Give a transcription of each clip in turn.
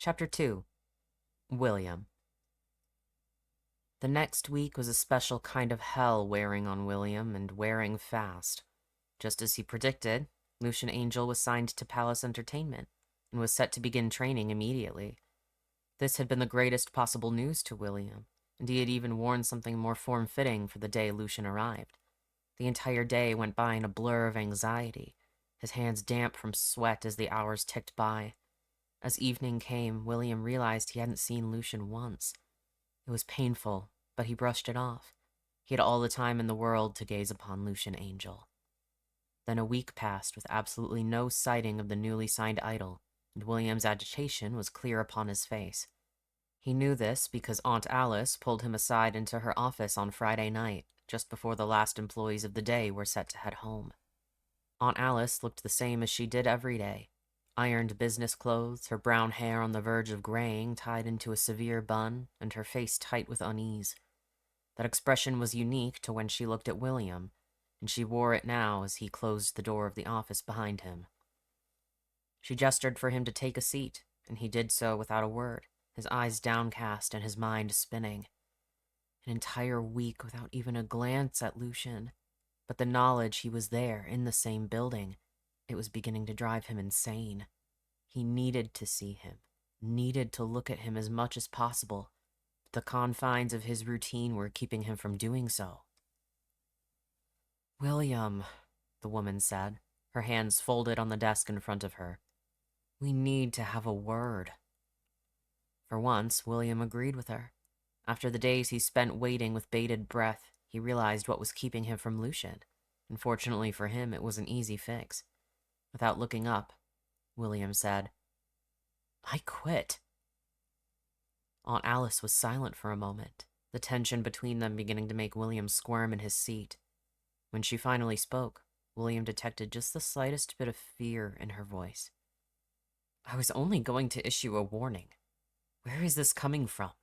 Chapter 2. William. The next week was a special kind of hell wearing on William, and wearing fast. Just as he predicted, Lucien Angel was signed to Palace Entertainment, and was set to begin training immediately. This had been the greatest possible news to William, and he had even worn something more form-fitting for the day Lucien arrived. The entire day went by in a blur of anxiety, his hands damp from sweat as the hours ticked by. As evening came, William realized he hadn't seen Lucien once. It was painful, but he brushed it off. He had all the time in the world to gaze upon Lucien Angel. Then a week passed with absolutely no sighting of the newly signed idol, and William's agitation was clear upon his face. He knew this because Aunt Alice pulled him aside into her office on Friday night, just before the last employees of the day were set to head home. Aunt Alice looked the same as she did every day. Ironed business clothes, her brown hair on the verge of graying tied into a severe bun, and her face tight with unease. That expression was unique to when she looked at William, and she wore it now as he closed the door of the office behind him. She gestured for him to take a seat, and he did so without a word, his eyes downcast and his mind spinning. An entire week without even a glance at Lucien, but the knowledge he was there in the same building, it was beginning to drive him insane. He needed to see him, needed to look at him as much as possible, but the confines of his routine were keeping him from doing so. "William," the woman said, her hands folded on the desk in front of her. "We need to have a word." For once, William agreed with her. After the days he spent waiting with bated breath, he realized what was keeping him from Lucien. Unfortunately for him, it was an easy fix. Without looking up, William said, "I quit." Aunt Alice was silent for a moment, the tension between them beginning to make William squirm in his seat. When she finally spoke, William detected just the slightest bit of fear in her voice. "I was only going to issue a warning. Where is this coming from?"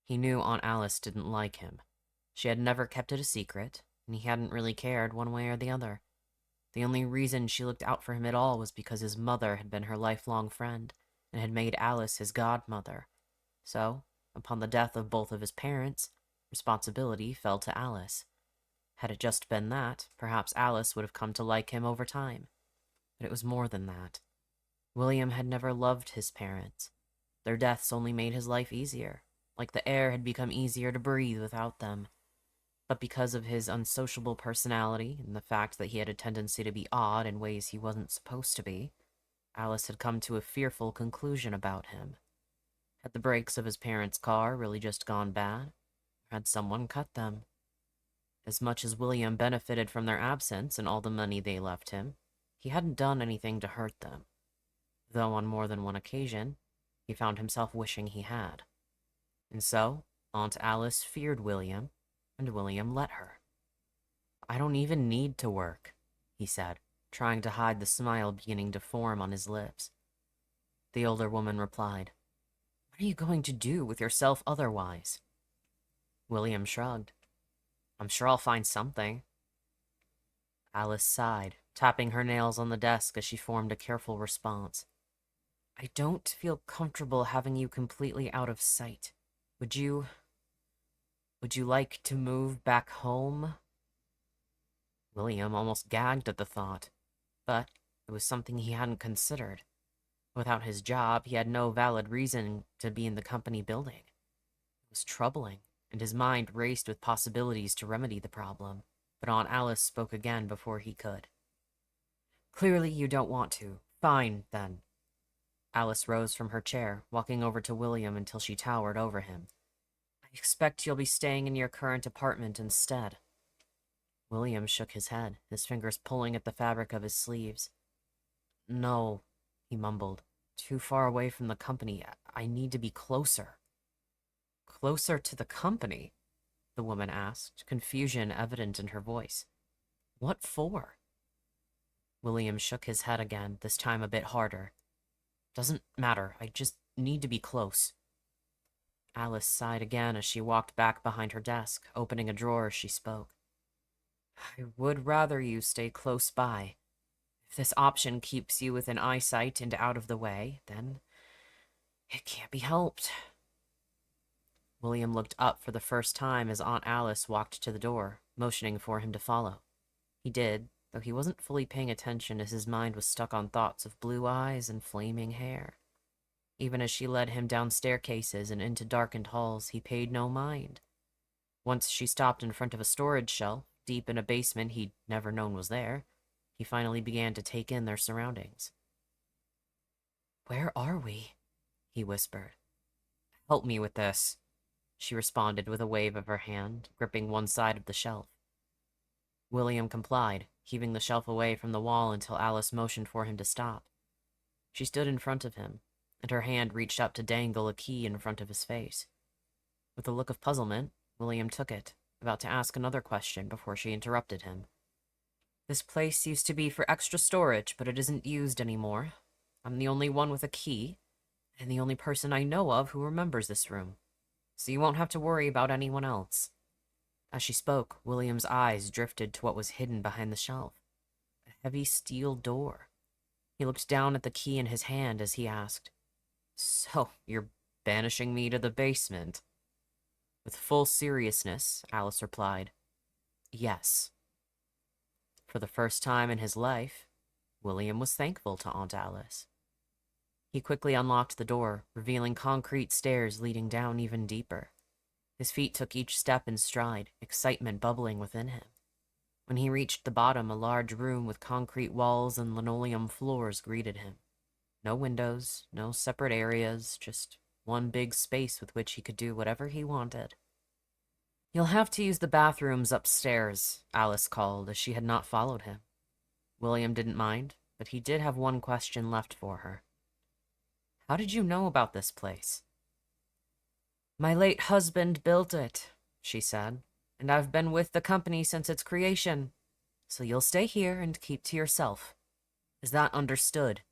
He knew Aunt Alice didn't like him. She had never kept it a secret, and he hadn't really cared one way or the other. The only reason she looked out for him at all was because his mother had been her lifelong friend, and had made Alice his godmother. So, upon the death of both of his parents, responsibility fell to Alice. Had it just been that, perhaps Alice would have come to like him over time. But it was more than that. William had never loved his parents. Their deaths only made his life easier, like the air had become easier to breathe without them. But because of his unsociable personality and the fact that he had a tendency to be odd in ways he wasn't supposed to be, Alice had come to a fearful conclusion about him. Had the brakes of his parents' car really just gone bad? Or had someone cut them? As much as William benefited from their absence and all the money they left him, he hadn't done anything to hurt them. Though on more than one occasion, he found himself wishing he had. And so, Aunt Alice feared William, and William let her. "I don't even need to work," he said, trying to hide the smile beginning to form on his lips. The older woman replied, "What are you going to do with yourself otherwise?" William shrugged. "I'm sure I'll find something." Alice sighed, tapping her nails on the desk as she formed a careful response. "I don't feel comfortable having you completely out of sight. Would you like to move back home?" William almost gagged at the thought, but it was something he hadn't considered. Without his job, he had no valid reason to be in the company building. It was troubling, and his mind raced with possibilities to remedy the problem, but Aunt Alice spoke again before he could. "Clearly you don't want to. Fine, then." Alice rose from her chair, walking over to William until she towered over him. "I expect you'll be staying in your current apartment instead." William shook his head, his fingers pulling at the fabric of his sleeves. "No," he mumbled. "Too far away from the company. I need to be closer." "Closer to the company?" the woman asked, confusion evident in her voice. "What for?" William shook his head again, this time a bit harder. "Doesn't matter. I just need to be close." Alice sighed again as she walked back behind her desk, opening a drawer as she spoke. "I would rather you stay close by. If this option keeps you within eyesight and out of the way, then It can't be helped. William looked up for the first time as Aunt Alice walked to the door, motioning for him to follow. He did, though he wasn't fully paying attention as his mind was stuck on thoughts of blue eyes and flaming hair. Even as she led him down staircases and into darkened halls, he paid no mind. Once she stopped in front of a storage shelf, deep in a basement he'd never known was there, he finally began to take in their surroundings. "Where are we?" he whispered. "Help me with this," she responded with a wave of her hand, gripping one side of the shelf. William complied, heaving the shelf away from the wall until Alice motioned for him to stop. She stood in front of him, and her hand reached up to dangle a key in front of his face. With a look of puzzlement, William took it, about to ask another question before she interrupted him. "This place used to be for extra storage, but it isn't used anymore. I'm the only one with a key, and the only person I know of who remembers this room, so you won't have to worry about anyone else." As she spoke, William's eyes drifted to what was hidden behind the shelf. A heavy steel door. He looked down at the key in his hand as he asked, "So, you're banishing me to the basement?" With full seriousness, Alice replied, "Yes." For the first time in his life, William was thankful to Aunt Alice. He quickly unlocked the door, revealing concrete stairs leading down even deeper. His feet took each step in stride, excitement bubbling within him. When he reached the bottom, a large room with concrete walls and linoleum floors greeted him. No windows, no separate areas, just one big space with which he could do whatever he wanted. "You'll have to use the bathrooms upstairs," Alice called, as she had not followed him. William didn't mind, but he did have one question left for her. "How did you know about this place?" "My late husband built it," she said, "and I've been with the company since its creation. So you'll stay here and keep to yourself. Is that understood?"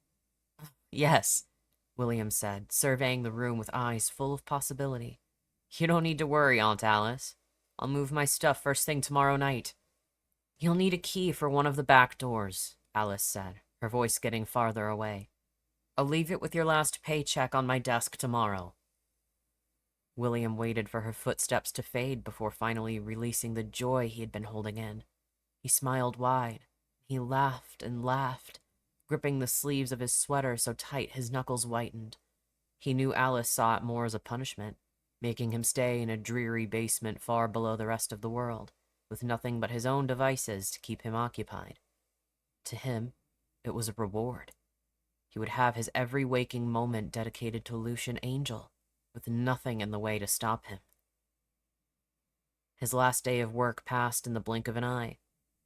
"Yes," William said, surveying the room with eyes full of possibility. "You don't need to worry, Aunt Alice. I'll move my stuff first thing tomorrow night." "You'll need a key for one of the back doors," Alice said, her voice getting farther away. "I'll leave it with your last paycheck on my desk tomorrow." William waited for her footsteps to fade before finally releasing the joy he had been holding in. He smiled wide. He laughed and laughed, gripping the sleeves of his sweater so tight his knuckles whitened. He knew Alice saw it more as a punishment, making him stay in a dreary basement far below the rest of the world, with nothing but his own devices to keep him occupied. To him, it was a reward. He would have his every waking moment dedicated to Lucien Angel, with nothing in the way to stop him. His last day of work passed in the blink of an eye.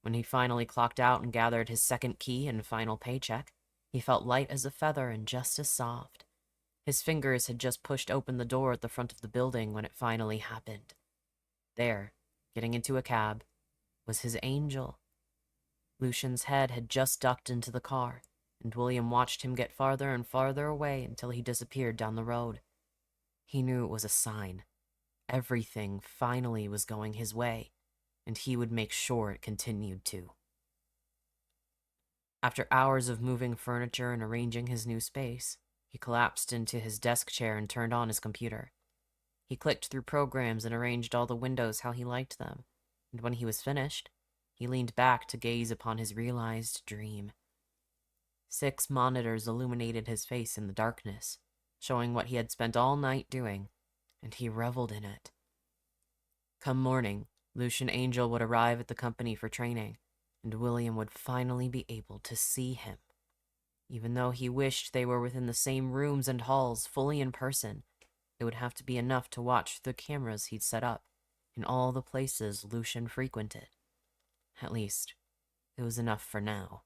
When he finally clocked out and gathered his second key and final paycheck, he felt light as a feather and just as soft. His fingers had just pushed open the door at the front of the building when it finally happened. There, getting into a cab, was his angel. Lucien's head had just ducked into the car, and William watched him get farther and farther away until he disappeared down the road. He knew it was a sign. Everything finally was going his way, and he would make sure it continued to. After hours of moving furniture and arranging his new space, he collapsed into his desk chair and turned on his computer. He clicked through programs and arranged all the windows how he liked them, and when he was finished, he leaned back to gaze upon his realized dream. 6 monitors illuminated his face in the darkness, showing what he had spent all night doing, and he reveled in it. Come morning, Lucien Angel would arrive at the company for training, and William would finally be able to see him. Even though he wished they were within the same rooms and halls, fully in person, it would have to be enough to watch the cameras he'd set up in all the places Lucien frequented. At least, it was enough for now.